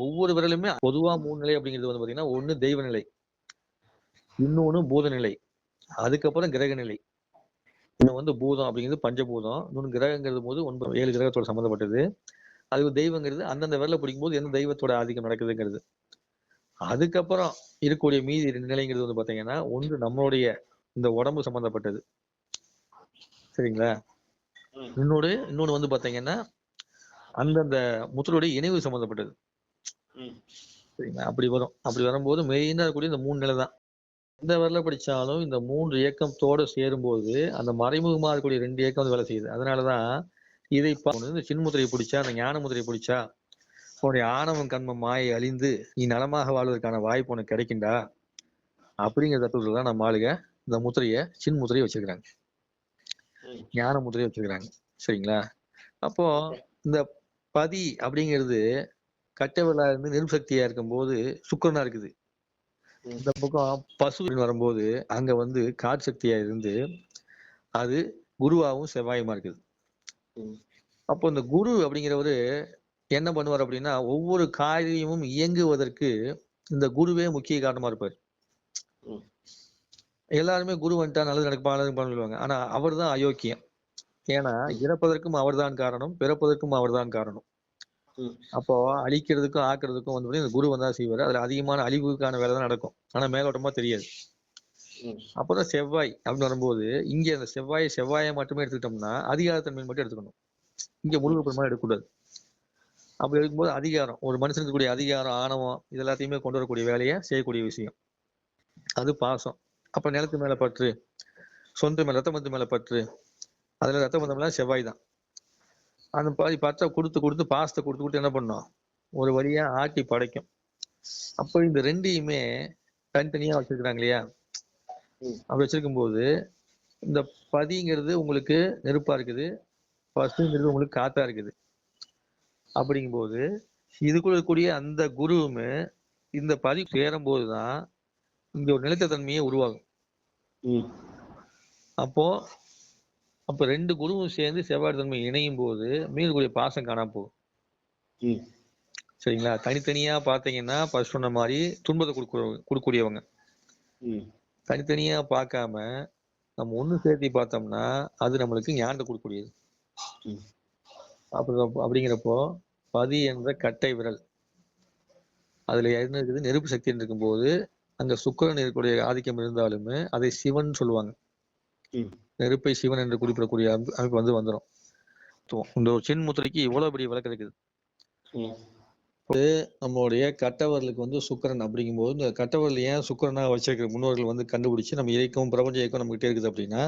ஒவ்வொரு விரலுமே பொதுவா 3 நிலை அப்படிங்கிறது வந்து பாத்தீங்கன்னா, ஒண்ணு தெய்வ நிலை, இன்னொன்னு பூத நிலை, அதுக்கப்புறம் கிரக நிலை. இன்னும் வந்து பூதம் அப்படிங்கிறது பஞ்சபூதம், இன்னொன்னு கிரகங்கிறது போது 7 கிரகத்தோட சம்மந்தப்பட்டது. அது தெய்வங்கிறது அந்தந்த விரல பிடிக்கும்போது எந்த தெய்வத்தோட ஆதிக்கம் நடக்குதுங்கிறது. அதுக்கப்புறம் இருக்கக்கூடிய மீதி 2 நிலைங்கிறது வந்து பாத்தீங்கன்னா, ஒன்று நம்மளுடைய இந்த உடம்பு சம்பந்தப்பட்டது. சரிங்களா? இன்னொன்னு வந்து பாத்தீங்கன்னா, அந்தந்த முத்திரையுடைய இணைவு சம்பந்தப்பட்டது. சரிங்களா? அப்படி வரும். அப்படி வரும்போது மெயினா இருக்கக்கூடிய இந்த 3 நிலை தான். எந்த விரல பிடிச்சாலும் இந்த 3 இயக்கத்தோட சேரும்போது, அந்த மறைமுகமா இருக்கக்கூடிய 2 இயக்கம் வந்து வேலை செய்யுது. அதனாலதான் இதை இந்த சின்முத்திரையை பிடிச்சா, அந்த ஞான முத்திரையை பிடிச்சா, உன்னுடைய ஆணவம், கன்மம், மாயை அழிந்து நீ நலமாக வாழ்வதற்கான வாய்ப்பு உனக்கு கிடைக்கும்டா. அப்படிங்கிற தத்துவத்துல தான் நம்ம ஆளுங்க இந்த முத்திரையை சின் முத்திரையை வச்சிருக்கிறாங்க. ஞான முத்திரையை வச்சிருக்கிறாங்க. சரிங்களா? அப்போ இந்த பதி அப்படிங்கிறது கட்டவிரலா இருந்து நெருப்பு இருக்கும்போது சுக்கிரனா இருக்குது. இந்த பக்கம் பசுன்னு வரும்போது அங்க வந்து காற்று சக்தியா இருந்து அது குருவாவும் செவ்வாயுமா இருக்குது. அப்போ இந்த குரு அப்படிங்கிறவரு என்ன பண்ணுவார் அப்படின்னா, ஒவ்வொரு காரியமும் இயங்குவதற்கு இந்த குருவே முக்கிய காரணமா இருப்பார். எல்லாருமே குரு வந்துட்டா நல்லது நடக்கும்னு சொல்லுவாங்க. ஆனா அவர் தான் அயோக்கியம். ஏன்னா இறப்பதற்கும் அவர்தான் காரணம், பிறப்பதற்கும் அவர்தான் காரணம். அப்போ அழிக்கிறதுக்கும் ஆக்குறதுக்கும் வந்து இந்த குரு வந்தா செய்வாரு. அதுல அதிகமான அழிவுக்கான வேலை தான் நடக்கும். ஆனா மேலோட்டமா தெரியாது. அப்புறம் செவ்வாய் அப்படின்னு வரும்போது இங்க அந்த செவ்வாயை மட்டுமே எடுத்துக்கிட்டோம்னா அதிகாரத்தன்மை மட்டும் எடுத்துக்கணும். இங்க முருகப்பெருமான் எடுக்கக்கூடாது. அப்படி எடுக்கும்போது அதிகாரம், ஒரு மனுஷனுக்கு கூடிய அதிகாரம், ஆணவம் இது எல்லாத்தையுமே கொண்டு வரக்கூடிய வேலையை செய்யக்கூடிய விஷயம். அது பாசம். அப்ப நிலத்து மேல பற்று, சொந்த மேல ரத்த பந்து மேல பற்று, அதுல ரத்த பந்தம்லாம் செவ்வாய் தான். அந்த பாதி பற்ற கொடுத்து பாசத்தை கொடுத்து என்ன பண்ணும், ஒரு வழியா ஆட்டி படைக்கும். அப்போ இந்த ரெண்டையுமே தனித்தனியா வச்சிருக்கிறாங்க இல்லையா? அப்படி வச்சிருக்கும் போது இந்த பதிங்கிறது உங்களுக்கு நெருப்பா இருக்குது, பசுங்கிறது உங்களுக்கு காத்தா இருக்குது. அப்படிங்கும்போது இதுக்குள்ள இருக்கக்கூடிய அந்த குருவுமே இந்த பதி சேரும் போதுதான் இங்க ஒரு நிலைத்த தன்மையே உருவாகும். அப்போ அப்ப 2 குருவும் சேர்ந்து செவ்வாய் தன்மை இணையும் போது மீதக்கூடிய பாசம் காணாம போகும். சரிங்களா? தனித்தனியா பாத்தீங்கன்னா ஃபர்ஸ்ட் சொன்ன மாதிரி துன்பத்தை கொடுக்கக்கூடியவங்க. தனித்தனியா பார்க்காம நம்ம ஒண்ணு சேர்த்தி பார்த்தோம்னா அது நம்மளுக்கு ஞானத்தை கொடுக்கக்கூடியது. அப்படிங்கிறப்போ பதி என்ற கட்டை விரல் அதுல என்ன இருக்குது, நெருப்பு சக்தி இருக்கும்போது அங்க சுக்கிரன் இருக்கக்கூடிய ஆதிக்கம் இருந்தாலுமே அதை சிவன் சொல்லுவாங்க. நெருப்பை சிவன் என்று குறிப்பிடக்கூடிய அமைப்பு வந்து வந்துடும். இந்த ஒரு சின் முத்திரைக்கு இவ்வளவு பெரிய விளக்கம் இருக்குது. நம்மளுடைய கட்டவரலுக்கு வந்து சுக்கிரன் அப்படிங்கும்போது இந்த கட்டவரல் ஏன் சுக்கிரனா வச்சிருக்கிற முன்னோர்கள் வந்து கண்டுபிடிச்சு நம்ம இயக்கம் பிரபஞ்ச இயக்கம் நம்ம கிட்டே இருக்குது அப்படின்னா,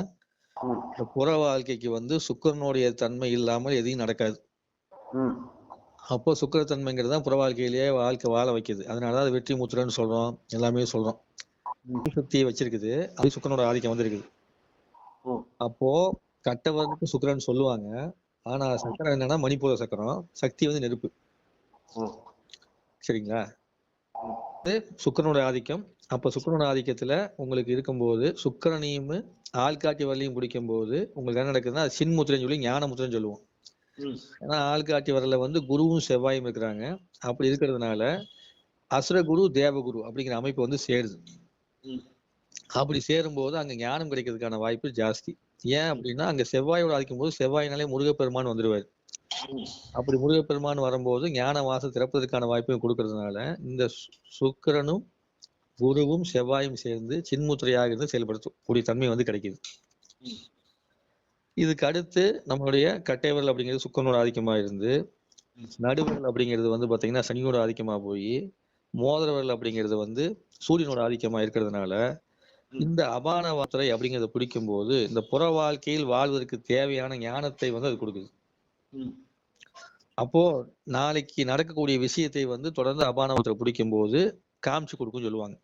இந்த புற வாழ்க்கைக்கு வந்து சுக்கிரனுடைய தன்மை இல்லாமல் எதையும் நடக்காது. அப்போ சுக்கிரத்தன்மைங்கிறது தான் புற வாழ்க்கையிலேயே வாழ்க்கை வாழ வைக்குது. அதனாலதான் அது வெற்றி முத்திரைன்னு சொல்றோம், எல்லாமே சொல்றோம். சக்தியை வச்சிருக்குது, அது சுக்கிரனோட ஆதிக்கம் வந்து இருக்குது. அப்போ கட்டவரலுக்கு சுக்கிரன் சொல்லுவாங்க. ஆனா சக்கரம் என்னன்னா மணிப்பூர சக்கரம், சக்தி வந்து நெருப்பு. சரிங்களா? சுக்கிரனோட ஆதிக்கம். அப்ப சுக்கிரனோட ஆதிக்கத்துல உங்களுக்கு இருக்கும்போது சுக்கிரனையும் ஆள்காட்டி வரலையும் பிடிக்கும் போது உங்களுக்கு என்ன நடக்குதுன்னா அது சின்முத்திரைன்னு சொல்லி ஞான முத்திரைன்னு சொல்லுவோம். ஏன்னா ஆள்காட்டி வரல வந்து குருவும் செவ்வாயும் இருக்கிறாங்க. அப்படி இருக்கிறதுனால அசுரகுரு தேவகுரு அப்படிங்கிற அமைப்பு வந்து சேருது. அப்படி சேரும்போது அங்க ஞானம் கிடைக்கிறதுக்கான வாய்ப்பு ஜாஸ்தி. ஏன் அப்படின்னா அங்க செவ்வாயோட ஆதிக்கும் போது செவ்வாயினாலே முருகப்பெருமான் வந்துருவாரு. அப்படி முருகப்பெருமான் வரும்போது ஞான வாசல் திறப்பதற்கான வாய்ப்பையும் கொடுக்கறதுனால இந்த சுக்கிரனும் குருவும் செவ்வாயும் சேர்ந்து சின்முத்திரையாக இருந்து செயல்படுத்தக்கூடிய தன்மை வந்து கிடைக்குது. இதுக்கு அடுத்து நம்மளுடைய கட்டை விரல் அப்படிங்கிறது சுக்கிரனோட ஆதிக்கமா இருந்து, நடுவிரல் அப்படிங்கிறது வந்து பாத்தீங்கன்னா சனியோட ஆதிக்கமா போய், மோதிர விரல் அப்படிங்கிறது வந்து சூரியனோட ஆதிக்கமா இருக்கிறதுனால இந்த அபான வார்த்தை அப்படிங்கிறத பிடிக்கும் போது இந்த புற வாழ்க்கையில் வாழ்வதற்கு தேவையான ஞானத்தை வந்து அது கொடுக்குது. அப்போ நாளைக்கு நடக்கக்கூடிய விஷயத்தை வந்து தொடர்ந்து அபானவத்தை பிடிக்கும் போது காமிச்சு கொடுக்கும் சொல்லுவாங்க.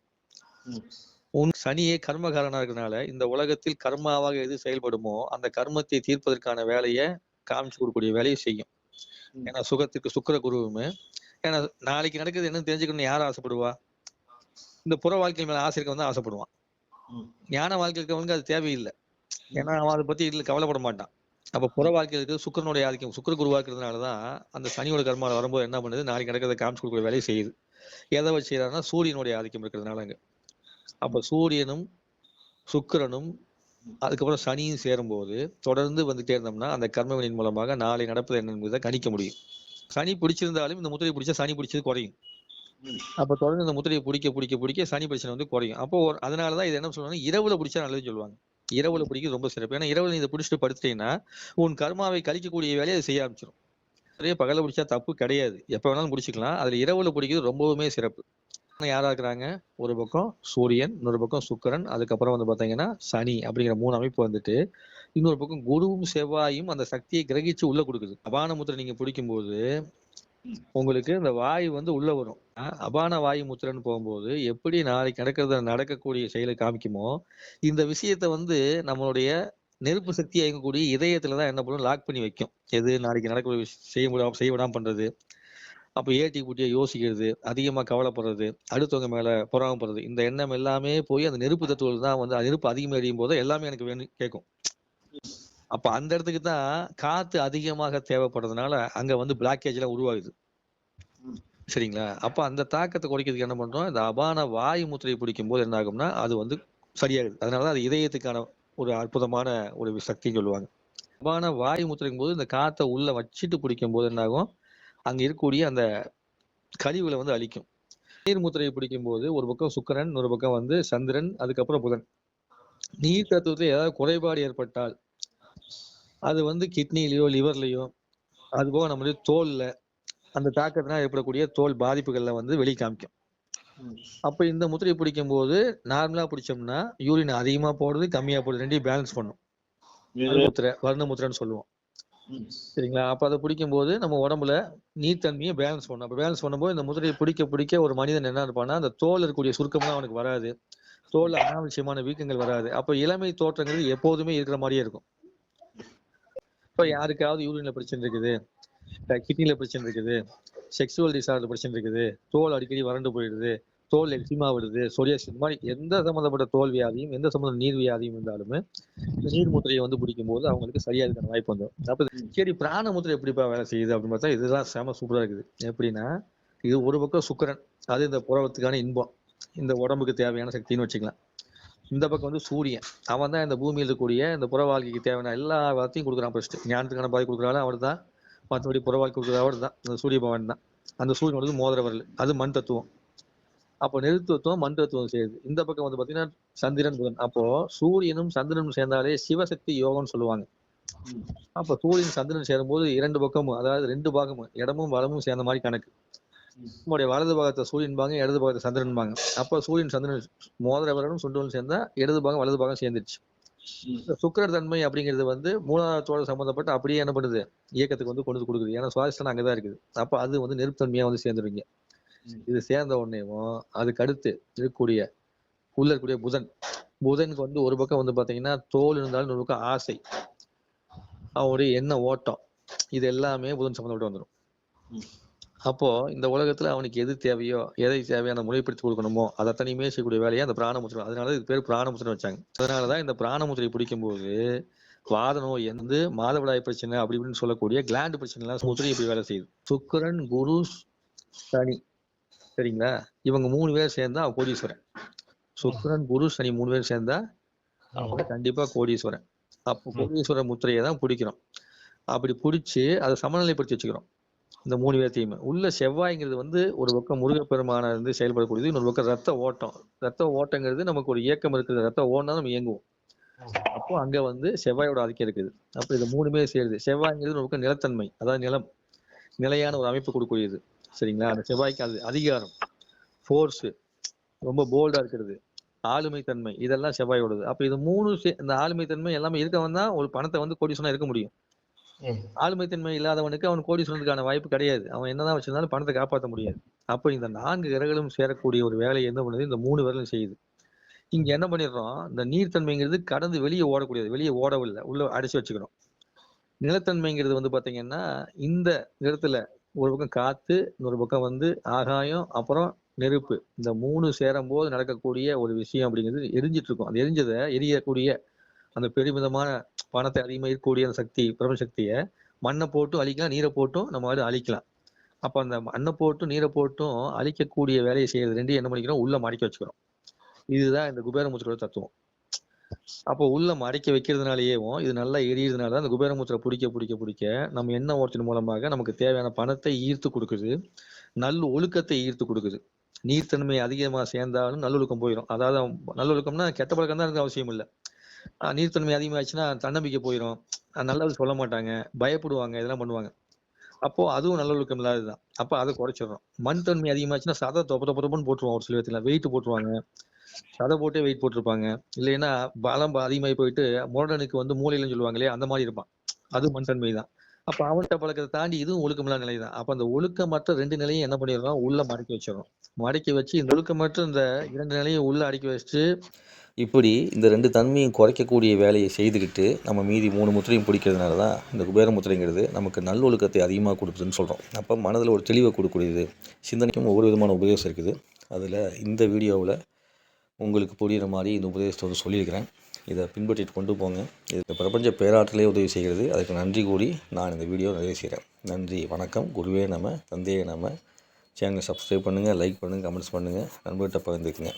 உன் சனியே கர்மகாரனா இருக்கிறதுனால இந்த உலகத்தில் கர்மாவாக எது செயல்படுமோ அந்த கர்மத்தை தீர்ப்பதற்கான வேலையை காமிச்சு கொடுக்கக்கூடிய வேலையை செய்யும். ஏன்னா சுகத்துக்கு சுக்கிர குருவுமே, ஏன்னா நாளைக்கு நடக்குது என்னன்னு தெரிஞ்சுக்கணும்னு யார் ஆசைப்படுவா? இந்த புற வாழ்க்கை மேல ஆசை இருக்க வந்து ஆசைப்படுவான். ஞான வாழ்க்கை இருக்கவனுக்கு அது தேவையில்லை. ஏன்னா அவன் அதை பத்தி இதுல கவலைப்பட மாட்டான். அப்ப புற வாழ்க்கையில் இருக்கிறது சுக்கிரனுடைய ஆதிக்கம், சுக்கிர குருவா இருக்கிறதுனாலதான் அந்த சனியோட கர்மால வரும்போது என்ன பண்ணுது, நாளைக்கு நடக்கிறத காமிச்சு கொடுக்குற வேலையை செய்யுது. எதை வச்சு செய்யறாருன்னா சூரியனுடைய ஆதிக்கம் இருக்கிறதுனால அங்க. அப்ப சூரியனும் சுக்கிரனும் அதுக்கப்புறம் சனியும் சேரும்போது தொடர்ந்து வந்துட்டே இருந்தோம்னா அந்த கர்மவினின் மூலமாக நாளை நடப்பது என்ன என்பதை கணிக்க முடியும். சனி பிடிச்சிருந்தாலும் இந்த முத்திரையை பிடிச்சா சனி பிடிச்சது குறையும். அப்ப தொடர்ந்து இந்த முத்திரையை பிடிக்க பிடிக்க பிடிக்க சனி பிரச்சனை வந்து குறையும். அப்போ அதனாலதான் இது என்ன சொல்லுவாங்க, இரவுல பிடிச்சா நல்லதுன்னு சொல்லுவாங்க. இரவுல பிடிக்கிறது ரொம்ப சிறப்பு. ஏன்னா இரவுல நீ இதை பிடிச்சிட்டு படுத்துட்டீங்கன்னா உன் கர்மாவை கழிக்கக்கூடிய வேலையை அதை செய்ய ஆரம்பிச்சிடும். நிறைய பகல பிடிச்சா தப்பு கிடையாது, எப்ப வேணாலும் பிடிச்சிக்கலாம். அதுல இரவுல பிடிக்கிறது ரொம்பவுமே சிறப்பு. யாரா இருக்கிறாங்க, ஒரு பக்கம் சூரியன், இன்னொரு பக்கம் சுக்கிரன், அதுக்கப்புறம் வந்து பாத்தீங்கன்னா சனி அப்படிங்கிற 3 அமைப்பு வந்துட்டு இன்னொரு பக்கம் குருவும் செவ்வாயும் அந்த சக்தியை கிரகிச்சு உள்ள கொடுக்குது. அபான முத்திரை நீங்க பிடிக்கும் போது உங்களுக்கு இந்த வாயு வந்து உள்ள வரும். அபான வாயு முத்திரைன்னு போகும்போது எப்படி நாளைக்கு நடக்கக்கூடிய செயலை காமிக்குமோ இந்த விஷயத்த வந்து நம்மளுடைய நெருப்பு சக்தி இயங்கக்கூடிய இதயத்துலதான் என்ன பண்ணும், லாக் பண்ணி வைக்கும். எது நாளைக்கு நடக்க செய்ய விடாம பண்றது. அப்ப ஏட்டி கூட்டியா யோசிக்கிறது, அதிகமா கவலைப்படுறது, அடுத்தவங்க மேல பொறாமப்படுறது, இந்த எண்ணம் எல்லாமே போய் அந்த நெருப்பு தத்துவம் தான் வந்து நெருப்பு அதிகமா எரியும் போது எல்லாமே எனக்கு வேணும் கேட்கும். அப்ப அந்த இடத்துக்கு தான் காத்து அதிகமாக தேவைப்படுறதுனால அங்க வந்து பிளாக்கேஜ் எல்லாம் உருவாகுது. சரிங்களா? அப்ப அந்த தாக்கத்தை குறைக்கிறதுக்கு என்ன பண்றோம், இந்த அபான வாயு முத்திரையை பிடிக்கும் போது என்ன ஆகும்னா அது வந்து சரியாகுது. அதனாலதான் அது இதயத்துக்கான ஒரு அற்புதமான ஒரு சக்தின்னு சொல்லுவாங்க. அபான வாயு முத்திரைக்கும் போது இந்த காத்தை உள்ள வச்சுட்டு பிடிக்கும் போது என்ன ஆகும், அங்க இருக்கக்கூடிய அந்த கழிவுகளை வந்து அழிக்கும். நீர் முத்திரையை பிடிக்கும் போது ஒரு பக்கம் சுக்கிரன், ஒரு பக்கம் வந்து சந்திரன், அதுக்கப்புறம் புதன். நீர் தத்துவத்துல ஏதாவது குறைபாடு ஏற்பட்டால் அது வந்து கிட்னிலயோ லிவர்லயோ அது போக நம்மளுடைய தோல்ல அந்த தாக்கத்தினால் ஏற்படக்கூடிய தோல் பாதிப்புகள்ல வந்து வெளி காமிக்கும். அப்ப இந்த முத்திரையை பிடிக்கும் போது நார்மலா பிடிச்சோம்னா யூரின் அதிகமா போடுறது கம்மியா போடுறது ரெண்டையும் பேலன்ஸ் பண்ணும். முத்திரை வர்ண முத்திரைன்னு சொல்லுவோம். சரிங்களா? அப்ப அதை பிடிக்கும் போது நம்ம உடம்புல நீர்த்தன்மையை பேலன்ஸ் பண்ணும். அப்ப பேலன்ஸ் பண்ணும்போது இந்த முதிரையை பிடிக்க பிடிக்க ஒரு மனிதன் என்ன இருப்பான்னா அந்த தோல் இருக்கக்கூடிய சுருக்கம்லாம் அவனுக்கு வராது, தோல் அனாவசியமான வீக்கங்கள் வராது. அப்ப இளமை தோற்றங்கிறது எப்போதுமே இருக்கிற மாதிரியே இருக்கும். இப்ப யாருக்காவது யூரின்ல பிரச்சனை இருக்குது, கிட்னில பிரச்சனை இருக்குது, செக்ஸுவல் டிசார்டர் பிரச்சனை இருக்குது, தோல் அடிக்கடி வறண்டு போயிடுது, தோல் எக்ஸிமா வருது, சொரியாசிஸ், இந்த மாதிரி எந்த சம்பந்தப்பட்ட தோல் வியாதியும் எந்த சம்பந்த நீர் வியாதியும் இருந்தாலுமே நீர் முத்திரையை வந்து பிடிக்கும் போது அவங்களுக்கு சரியாதுக்கான வாய்ப்பு வந்துடும். அப்ப சரி பிராண முத்திரை எப்படிப்பா வேலை செய்யுது அப்படின்னு பார்த்தா இதுதான் செம சூப்பரா இருக்குது. எப்படின்னா இது ஒரு பக்கம் சுக்கிரன், அது இந்த புறவத்துக்கான இன்பம், இந்த உடம்புக்கு தேவையான சக்தின்னு வச்சுக்கலாம். இந்த பக்கம் வந்து சூரியன், அவன் தான் இந்த பூமியில் இருக்கக்கூடிய இந்த புற வாழ்க்கைக்கு தேவையான எல்லா வார்த்தையும் கொடுக்குறான். ஃபர்ஸ்ட் ஞானத்துக்கான பாதி கொடுக்குறாலும் அவர் தான், மற்றபடி புற வாழ்க்கை கொடுக்குற அவர் தான், அந்த சூரிய பவன் தான். அந்த சூரியன் வந்து மோதிர வரல், அது மண் தத்துவம். அப்போ நெருத்துவத்துவம் மண் தத்துவம் சேருது. இந்த பக்கம் வந்து பாத்தீங்கன்னா சந்திரன் புதன். அப்போ சூரியனும் சந்திரனும் சேர்ந்தாலே சிவசக்தி யோகம்னு சொல்லுவாங்க. அப்ப சூரியன் சந்திரன் சேரும்போது 2 பக்கமும், அதாவது 2 பாகமும் இடமும் வளமும் சேர்ந்த மாதிரி கணக்கு. நம்முடைய வலது பாகத்தை சூரியன் பாங்க, இடது பாகத்தை சந்திரன் பாங்க. அப்ப சூரியன் சந்திரன் மோதிர வரலும் சுண்டலும் சேர்ந்தா இடது பாகம் வலது பாகம் சேர்ந்துருச்சு. சுக்கிரர் தன்மை அப்படிங்கிறது வந்து மூலாதாரத்தோட சம்பந்தப்பட்டு அப்படியே என்ன பண்ணுது, இயக்கத்துக்கு வந்து கொண்டு கொடுக்குது. ஏன்னா சுவாசம் அங்கதான் இருக்குது. அப்ப அது வந்து நெருப்புத்தன்மையா வந்து சேர்ந்துருவீங்க. இது சேர்ந்த உடனேவும் அதுக்கு அடுத்து இருக்கக்கூடிய உள்ள இருக்கக்கூடிய புதன், புதனுக்கு வந்து ஒரு பக்கம் வந்து பாத்தீங்கன்னா தோல் இருந்தாலும் ஒரு பக்கம் ஆசை, அவனுடைய எண்ண ஓட்டம், இது எல்லாமே புதன் சம்பந்தப்பட்டு வந்துடும். அப்போ இந்த உலகத்துல அவனுக்கு எது தேவையோ, எதை தேவையான முறைப்படுத்தி கொடுக்கணுமோ அதை தனியுமே செய்யக்கூடிய வேலையை அந்த பிராணமுத்திரை. அதனால இது பேர் பிராணமுத்திரை வச்சாங்க. அதனாலதான் இந்த பிராணமுத்திரை பிடிக்கும் போது வாத நோய் வந்து மாதவிடாய் பிரச்சனை அப்படி இப்படின்னு சொல்லக்கூடிய கிளாண்ட் பிரச்சனை எல்லாம் முத்திரை இப்படி வேலை செய்யுது. சுக்கிரன் குரு சனி, சரிங்களா, இவங்க 3 பேர் சேர்ந்தா அவன் கோடீஸ்வரன். சுக்கிரன் குரு சனி 3 பேர் சேர்ந்தா அவங்க கண்டிப்பா கோடீஸ்வரன். அப்போ கோடீஸ்வரர் முத்திரையை தான் பிடிக்கிறோம். அப்படி பிடிச்சு அதை சமநிலைப்படுத்தி வச்சுக்கிறோம். இந்த 3 பேர்த்தையுமே உள்ள செவ்வாய்ங்கிறது வந்து ஒரு பக்கம் முருகப்பெருமான இருந்து செயல்படக்கூடியது, இன்னொரு பக்கம் ரத்த ஓட்டம். ரத்த ஓட்டங்கிறது நமக்கு ஒரு இயக்கம் இருக்குது, ரத்த ஓட்டம் நம்ம இயங்குவோம். அப்போ அங்க வந்து செவ்வாயோட ஆதிக்கம் இருக்குது. அப்ப இது 3மே சேருது. செவ்வாய்ங்கிறது ஒரு பக்கம் நிலத்தன்மை, அதாவது நிலம், நிலையான ஒரு அமைப்பு கொடுக்கக்கூடியது. சரிங்களா? அந்த செவ்வாய்க்கு அது அதிகாரம், ஃபோர்ஸ், ரொம்ப போல்டா இருக்கிறது, ஆளுமை தன்மை, இதெல்லாம் செவ்வாயோடது. அப்ப இது 3 இந்த ஆளுமை தன்மை எல்லாமே இருக்கவன் தான் ஒரு பணத்தை வந்து கோடீஸ்வரனா இருக்க முடியும். ஆளுமை தன்மை இல்லாதவனுக்கு அவன் கோடீஸ்வரனுக்கான வாய்ப்பு கிடையாது. அவன் என்னதான் வச்சிருந்தாலும் பணத்தை காப்பாற்ற முடியாது. அப்ப இந்த 4 கிரகங்களும் சேரக்கூடிய ஒரு வேலையை என்ன பண்ணுது, இந்த 3 விரலும் செய்யுது. இங்க என்ன பண்ணிடுறோம், இந்த நீர்த்தன்மைங்கிறது கடந்து வெளியே ஓடக்கூடியது, வெளியே ஓடவில்லை, உள்ள அடைச்சு வச்சுக்கிறோம். நிலத்தன்மைங்கிறது வந்து பாத்தீங்கன்னா இந்த இடத்துல ஒரு பக்கம் காத்து, இன்னொரு பக்கம் வந்து ஆகாயம், அப்புறம் நெருப்பு, இந்த 3 சேரும் போது நடக்கக்கூடிய ஒரு விஷயம் அப்படிங்கிறது எரிஞ்சிட்டு இருக்கும். அந்த எரியக்கூடிய அந்த பெருமிதமான பணத்தை அதிகமாக இருக்கக்கூடிய அந்த சக்தி, பிரபஞ்ச சக்தியை மண்ணை போட்டும் அழிக்கலாம், நீரை போட்டும் நம்ம வந்து அழிக்கலாம். அப்போ அந்த மண்ணை போட்டும் நீரை போட்டும் அழிக்கக்கூடிய வேலையை செய்யறது ரெண்டையும் என்ன பண்ணிக்கிறோம், உள்ள மடக்கி வச்சுக்கிறோம். இதுதான் இந்த குபேரமுத்திரோட தத்துவம். அப்போ உள்ள மடக்கி வைக்கிறதுனாலயேவும் இது நல்லா எரியறதுனால அந்த குபேரமுத்திரை பிடிக்க நம்ம எண்ண ஓட்டத்தின் மூலமாக நமக்கு தேவையான பணத்தை ஈர்த்து கொடுக்குது, நல்ல ஒழுக்கத்தை ஈர்த்து கொடுக்குது. நீர்த்தன்மை அதிகமாக சேர்ந்தாலும் நல்லொழுக்கம் போயிடும். அதாவது நல்லொழுக்கம்னா கெட்ட பழக்கம் தான் இருக்க அவசியம் இல்லை. நீர்த்தன்மை அதிகமாச்சுன்னா தன்னம்பிக்கை போயிடும், நல்லது சொல்ல மாட்டாங்க, பயப்படுவாங்க, இதெல்லாம் பண்ணுவாங்க. அப்போ அதுவும் நல்லொழுக்கம் இல்லாததுதான். அப்போ அதை குறைச்சிடறோம். மண் தன்மை அதிகமாச்சுன்னா சதை தொப்பன்னு போட்டுருவாங்க. ஒரு சில விதத்துல வெயிட் போட்டுருவாங்க, சதை போட்டே வெயிட் போட்டிருப்பாங்க. இல்லைன்னா பலம் அதிகமாகி போயிட்டு முரடனுக்கு வந்து மூளையிலன்னு சொல்லுவாங்க இல்லையா, அந்த மாதிரி இருப்பான். அது மண் தன்மை தான். அப்ப அவன்கிட்ட பழக்கத்தை தாண்டி இதுவும் ஒழுக்கமில்லாத நிலை தான். அப்ப அந்த ஒழுக்கமற்ற 2 நிலையும் என்ன பண்ணிடுறோம், உள்ள மடக்கி வச்சிடறோம். மடக்கி வச்சு இந்த ஒழுக்கமற்ற இந்த 2 நிலையும் உள்ள அடக்கி வச்சுட்டு இப்படி இந்த 2 தன்மையும் குறைக்கக்கூடிய வேலையை செய்துக்கிட்டு நம்ம மீதி 3 முத்திரையும் பிடிக்கிறதுனால தான் இந்த குபேர முத்திரைங்கிறது நமக்கு நல்லொழுக்கத்தை அதிகமாக கொடுக்குதுன்னு சொல்கிறோம். அப்போ மனதில் ஒரு தெளிவை கொடுக்கக்கூடியது. சிந்தனைக்கும் ஒவ்வொரு விதமான உபதேசம் இருக்குது. அதில் இந்த வீடியோவில் உங்களுக்கு புரிகிற மாதிரி இந்த உபதேசத்தை வந்து சொல்லியிருக்கிறேன். இதை பின்பற்றிட்டு கொண்டு போங்க. இது பிரபஞ்ச பேராற்றலே உதவி செய்கிறது. அதுக்கு நன்றி கூறி நான் இந்த வீடியோ நிறைவு செய்கிறேன். நன்றி, வணக்கம். குருவே நம, தந்தையே நம. சேனலை சப்ஸ்கிரைப் பண்ணுங்கள், லைக் பண்ணுங்கள், கமெண்ட்ஸ் பண்ணுங்கள், நண்பர்கிட்ட பகிர்ந்துக்குங்க.